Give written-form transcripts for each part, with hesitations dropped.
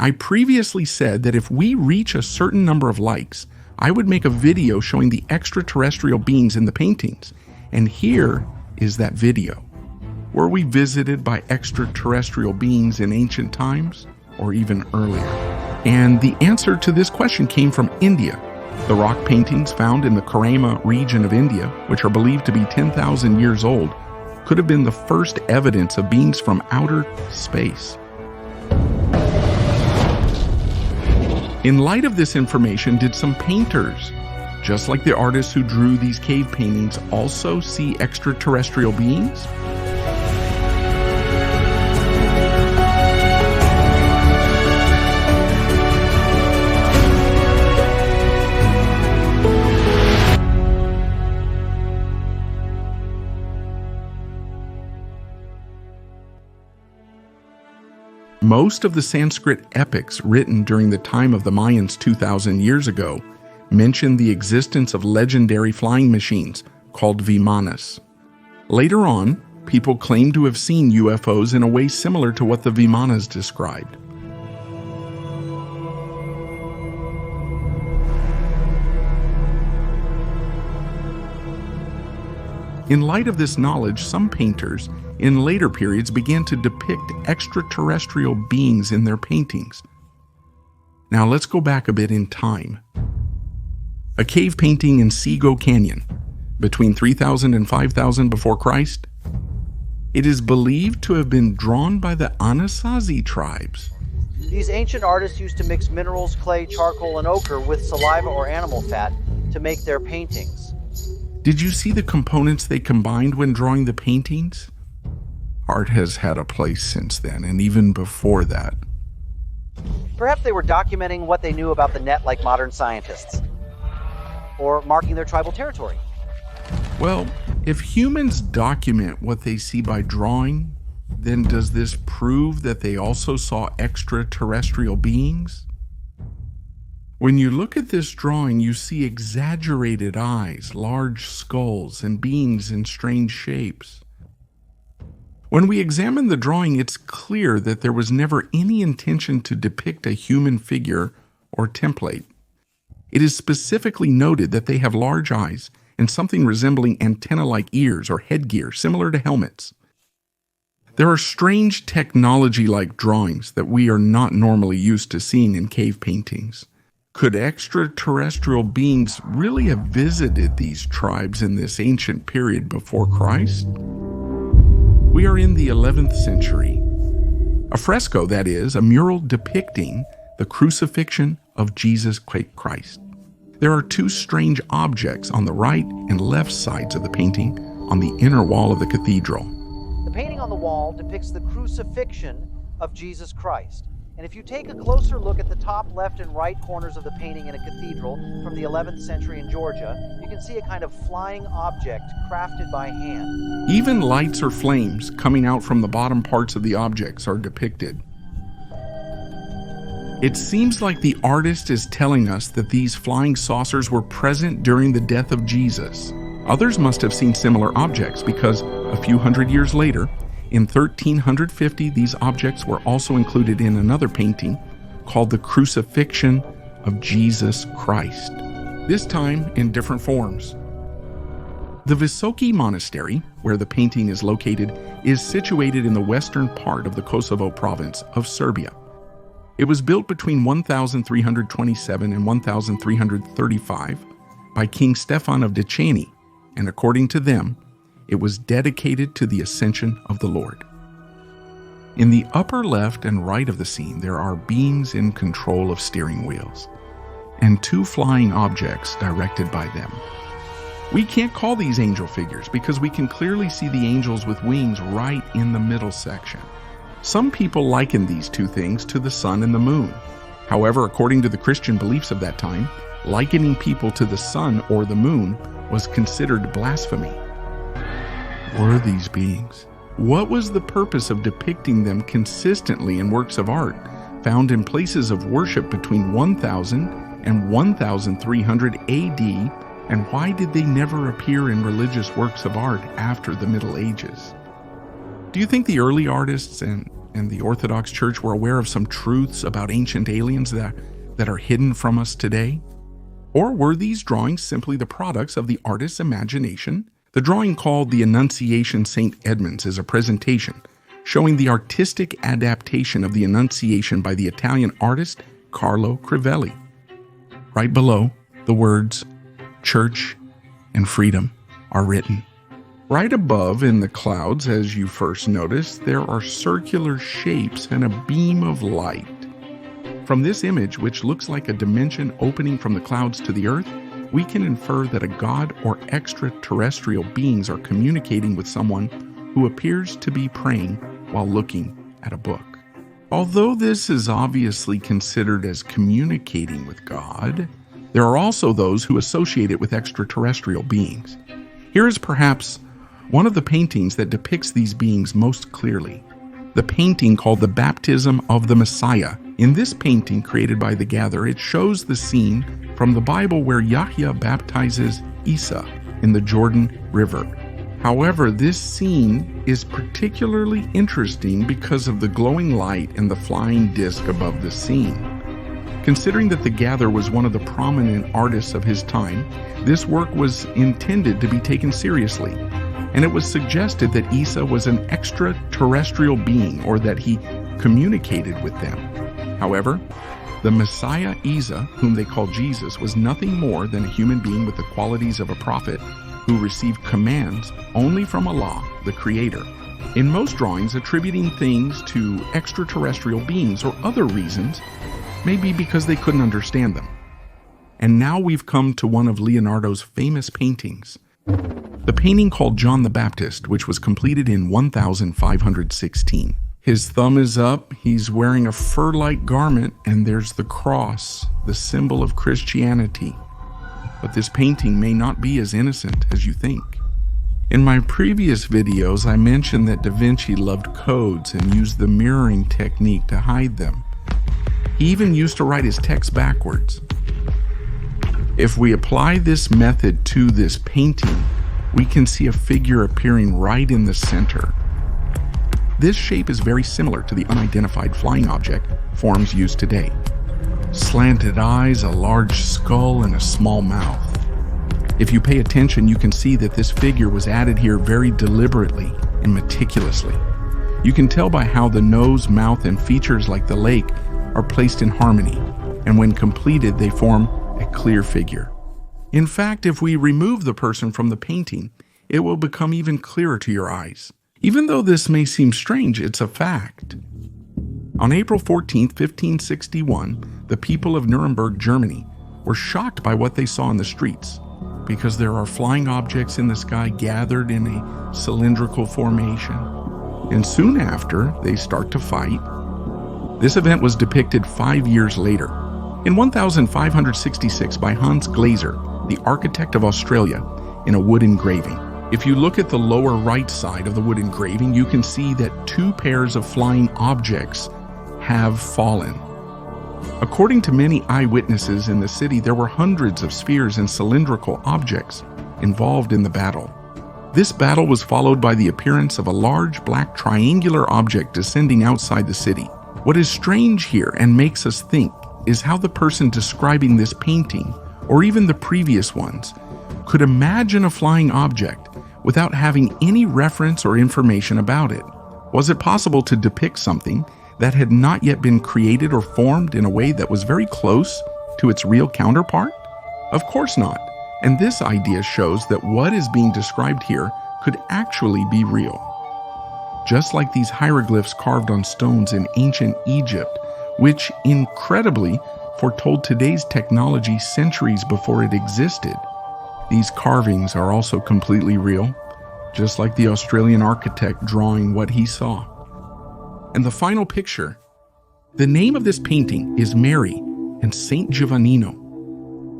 I previously said that if we reach a certain number of likes, I would make a video showing the extraterrestrial beings in the paintings. And here is that video. Were we visited by extraterrestrial beings in ancient times or even earlier? And the answer to this question came from India. The rock paintings found in the Kerala region of India, which are believed to be 10,000 years old, could have been the first evidence of beings from outer space. In light of this information, did some painters, just like the artists who drew these cave paintings, also see extraterrestrial beings? Most of the Sanskrit epics written during the time of the Mayans 2,000 years ago mention the existence of legendary flying machines called Vimanas. Later on, people claim to have seen UFOs in a way similar to what the Vimanas described. In light of this knowledge, some painters in later periods began to depict extraterrestrial beings in their paintings. Now let's go back a bit in time. A cave painting in Sego Canyon, between 3000 and 5000 before Christ. It is believed to have been drawn by the Anasazi tribes. These ancient artists used to mix minerals, clay, charcoal, and ochre with saliva or animal fat to make their paintings. Did you see the components they combined when drawing the paintings? Art has had a place since then, and even before that. Perhaps they were documenting what they knew about the net like modern scientists, or marking their tribal territory. Well, if humans document what they see by drawing, then does this prove that they also saw extraterrestrial beings? When you look at this drawing, you see exaggerated eyes, large skulls, and beings in strange shapes. When we examine the drawing, it's clear that there was never any intention to depict a human figure or template. It is specifically noted that they have large eyes and something resembling antenna-like ears or headgear similar to helmets. There are strange technology-like drawings that we are not normally used to seeing in cave paintings. Could extraterrestrial beings really have visited these tribes in this ancient period before Christ? We are in the 11th century. A fresco, that is, a mural depicting the crucifixion of Jesus Christ. There are two strange objects on the right and left sides of the painting on the inner wall of the cathedral. The painting on the wall depicts the crucifixion of Jesus Christ. And if you take a closer look at the top left and right corners of the painting in a cathedral from the 11th century in Georgia, you can see a kind of flying object crafted by hand. Even lights or flames coming out from the bottom parts of the objects are depicted. It seems like the artist is telling us that these flying saucers were present during the death of Jesus. Others must have seen similar objects because a few hundred years later, in 1350, these objects were also included in another painting called The Crucifixion of Jesus Christ, this time in different forms. The Visoki Monastery, where the painting is located, is situated in the western part of the Kosovo province of Serbia. It was built between 1327 and 1335 by King Stefan of Decani, and according to them, it was dedicated to the Ascension of the Lord. In the upper left and right of the scene, there are beings in control of steering wheels and two flying objects directed by them. We can't call these angel figures because we can clearly see the angels with wings right in the middle section. Some people liken these two things to the sun and the moon. However, according to the Christian beliefs of that time, likening people to the sun or the moon was considered blasphemy. Were these beings? What was the purpose of depicting them consistently in works of art found in places of worship between 1000 and 1300 AD, and why did they never appear in religious works of art after the Middle Ages? Do you think the early artists and and the Orthodox Church were aware of some truths about ancient aliens that are hidden from us today? Or were these drawings simply the products of the artist's imagination? The drawing called The Annunciation St. Edmunds is a presentation showing the artistic adaptation of the Annunciation by the Italian artist Carlo Crivelli. Right below, the words "Church" and "Freedom" are written. Right above in the clouds, as you first noticed, there are circular shapes and a beam of light. From this image, which looks like a dimension opening from the clouds to the earth, we can infer that a god or extraterrestrial beings are communicating with someone who appears to be praying while looking at a book. Although this is obviously considered as communicating with God, there are also those who associate it with extraterrestrial beings. Here is perhaps one of the paintings that depicts these beings most clearly. The painting called The Baptism of the Messiah. In this painting created by the Gather, it shows the scene from the Bible where Yahya baptizes Isa in the Jordan River. However, this scene is particularly interesting because of the glowing light and the flying disc above the scene. Considering that the Gather was one of the prominent artists of his time, this work was intended to be taken seriously, and it was suggested that Isa was an extraterrestrial being or that he communicated with them. However, the Messiah Isa, whom they called Jesus, was nothing more than a human being with the qualities of a prophet who received commands only from Allah, the Creator. In most drawings, attributing things to extraterrestrial beings or other reasons may be because they couldn't understand them. And now we've come to one of Leonardo's famous paintings, the painting called John the Baptist, which was completed in 1516. His thumb is up, he's wearing a fur-like garment, and there's the cross, the symbol of Christianity. But this painting may not be as innocent as you think. In my previous videos, I mentioned that Da Vinci loved codes and used the mirroring technique to hide them. He even used to write his text backwards. If we apply this method to this painting, we can see a figure appearing right in the center. This shape is very similar to the unidentified flying object forms used today. Slanted eyes, a large skull, and a small mouth. If you pay attention, you can see that this figure was added here very deliberately and meticulously. You can tell by how the nose, mouth, and features like the lake are placed in harmony, and when completed, they form a clear figure. In fact, if we remove the person from the painting, it will become even clearer to your eyes. Even though this may seem strange, it's a fact. On April 14, 1561, the people of Nuremberg, Germany, were shocked by what they saw in the streets, because there are flying objects in the sky gathered in a cylindrical formation. And soon after, they start to fight. This event was depicted 5 years later, in 1566 by Hans Glaser, the architect of Australia, in a wood engraving. If you look at the lower right side of the wood engraving, you can see that 2 pairs of flying objects have fallen. According to many eyewitnesses in the city, there were hundreds of spheres and cylindrical objects involved in the battle. This battle was followed by the appearance of a large black triangular object descending outside the city. What is strange here and makes us think is how the person describing this painting, or even the previous ones, could imagine a flying object without having any reference or information about it. Was it possible to depict something that had not yet been created or formed in a way that was very close to its real counterpart? Of course not. And this idea shows that what is being described here could actually be real. Just like these hieroglyphs carved on stones in ancient Egypt, which incredibly foretold today's technology centuries before it existed. These carvings are also completely real, just like the Australian architect drawing what he saw. And the final picture, the name of this painting is Mary and Saint Giovannino.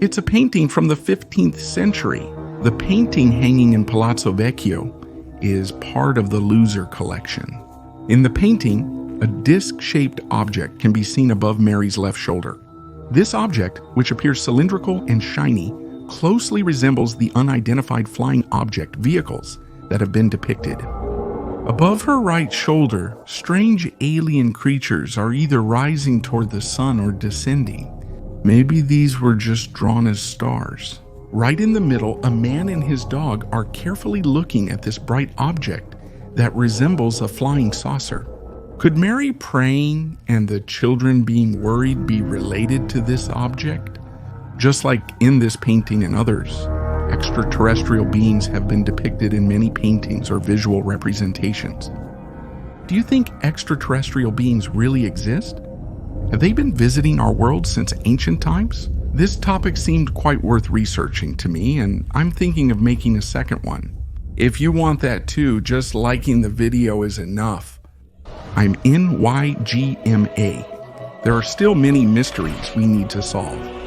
It's a painting from the 15th century. The painting hanging in Palazzo Vecchio is part of the Loser collection. In the painting, a disc-shaped object can be seen above Mary's left shoulder. This object, which appears cylindrical and shiny, closely resembles the unidentified flying object vehicles that have been depicted. Above her right shoulder, strange alien creatures are either rising toward the sun or descending. Maybe these were just drawn as stars. Right in the middle, a man and his dog are carefully looking at this bright object that resembles a flying saucer. Could Mary praying and the children being worried be related to this object? Just like in this painting and others, extraterrestrial beings have been depicted in many paintings or visual representations. Do you think extraterrestrial beings really exist? Have they been visiting our world since ancient times? This topic seemed quite worth researching to me, and I'm thinking of making a second one. If you want that too, just liking the video is enough. I'm NYGMA. There are still many mysteries we need to solve.